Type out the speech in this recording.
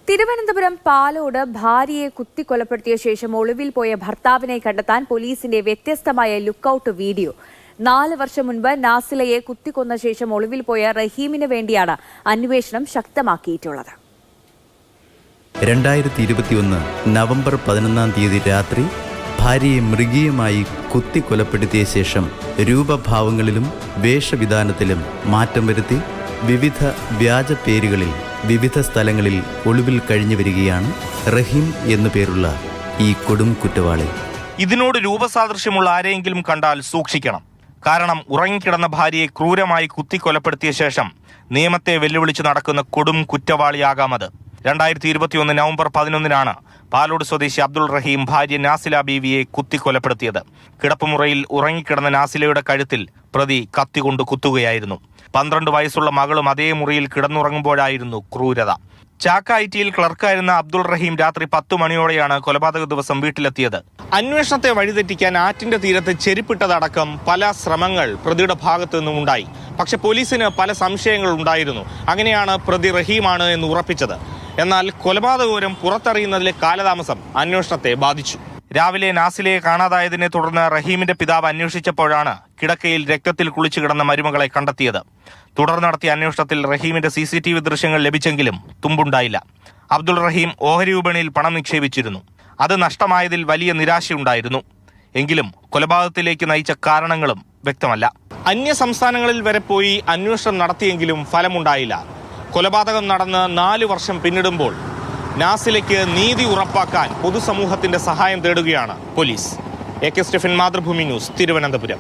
തിരുവനന്തപുരം പാലോട് ഭാര്യയെ കുത്തിക്കൊലപ്പെടുത്തിയ ശേഷം ഒളിവിൽ പോയ ഭർത്താവിനെ കണ്ടെത്താൻ പോലീസിന്റെ വ്യത്യസ്തമായ ലുക്കൌട്ട് വീഡിയോ. 4 വർഷം മുൻപ് നാസിലയെ കുത്തിക്കൊന്ന ശേഷം ഒളിവിൽ പോയ റഹീമിന് വേണ്ടിയാണ് അന്വേഷണം ശക്തമാക്കിയിട്ടുള്ളത്. 2021 നവംബർ 11-ാം തീയതി രാത്രി ഭാര്യയെ മൃഗീയമായി കുത്തിക്കൊലപ്പെടുത്തിയ ശേഷം രൂപഭാവങ്ങളിലും വേഷവിധാനത്തിലും മാറ്റം വരുത്തി വിവിധ വ്യാജ പേരുകളിൽ വിവിധ സ്ഥലങ്ങളിൽ ഒളിവിൽ കഴിഞ്ഞു വരികയാണ് റഹീം എന്നു പേരുള്ള ഈ കൊടും കുറ്റവാളി. ഇതിനോട് രൂപസാദൃശ്യമുള്ള ആരെയെങ്കിലും കണ്ടാൽ സൂക്ഷിക്കണം. കാരണം ഉറങ്ങിക്കിടന്ന ഭാര്യയെ ക്രൂരമായി കുത്തിക്കൊലപ്പെടുത്തിയ ശേഷം നിയമത്തെ വെല്ലുവിളിച്ച് നടക്കുന്ന കൊടും കുറ്റവാളിയാകാം അത്. 2021 നവംബർ 11-നാണ് പാലോട് സ്വദേശി അബ്ദുൾ റഹീം ഭാര്യ നാസില ബീവിയെ കുത്തിക്കൊലപ്പെടുത്തിയത്. കിടപ്പുമുറിയിൽ ഉറങ്ങിക്കിടന്ന നാസിലയുടെ കഴുത്തിൽ പ്രതി കത്തികൊണ്ട് കുത്തുകയായിരുന്നു. 12 വയസ്സുള്ള മകളും അതേ മുറിയിൽ കിടന്നുറങ്ങുമ്പോഴായിരുന്നു ക്രൂരത. ചാക്ക ഐറ്റിയിൽ ക്ലർക്കായിരുന്ന അബ്ദുൾ റഹീം രാത്രി 10 മണിയോടെയാണ് കൊലപാതക ദിവസം വീട്ടിലെത്തിയത്. അന്വേഷണത്തെ വഴിതെറ്റിക്കാൻ ആറ്റിന്റെ തീരത്ത് ചെരിപ്പിട്ടതടക്കം പല ശ്രമങ്ങൾ പ്രതിയുടെ ഭാഗത്തു നിന്നും ഉണ്ടായി. പക്ഷെ പോലീസിന് പല സംശയങ്ങൾ ഉണ്ടായിരുന്നു. അങ്ങനെയാണ് പ്രതി റഹീമാണ് എന്ന് ഉറപ്പിച്ചത്. എന്നാൽ കൊലപാതകവിവരം പുറത്തറിയുന്നതിലെ കാലതാമസം അന്വേഷണത്തെ ബാധിച്ചു. രാവിലെ നാസിലയെ കാണാതായതിനെ തുടർന്ന് റഹീമിന്റെ പിതാവ് അന്വേഷിച്ചപ്പോഴാണ് കിടക്കയിൽ രക്തത്തിൽ കുളിച്ചു കിടന്ന മരുമകളെ കണ്ടെത്തിയത്. തുടർന്ന് നടത്തിയ അന്വേഷണത്തിൽ റഹീമിന്റെ CCTV ദൃശ്യങ്ങൾ ലഭിച്ചെങ്കിലും തുമ്പുണ്ടായില്ല. അബ്ദുൾ റഹീം ഓഹരി വിപണിയിൽ പണം നിക്ഷേപിച്ചിരുന്നു. അത് നഷ്ടമായതിൽ വലിയ നിരാശയുണ്ടായിരുന്നു. എങ്കിലും കൊലപാതകത്തിലേക്ക് നയിച്ച കാരണങ്ങളും വ്യക്തമല്ല. അന്യ സംസ്ഥാനങ്ങളിൽ വരെ പോയി അന്വേഷണം നടത്തിയെങ്കിലും ഫലമുണ്ടായില്ല. കൊലപാതകം നടന്ന് 4 വർഷം പിന്നിടുമ്പോൾ നാസിലയ്ക്ക് നീതി ഉറപ്പാക്കാൻ പൊതുസമൂഹത്തിന്റെ സഹായം തേടുകയാണ് police. AK Stephen, Mathrubhumi news, Thiruvananthapuram.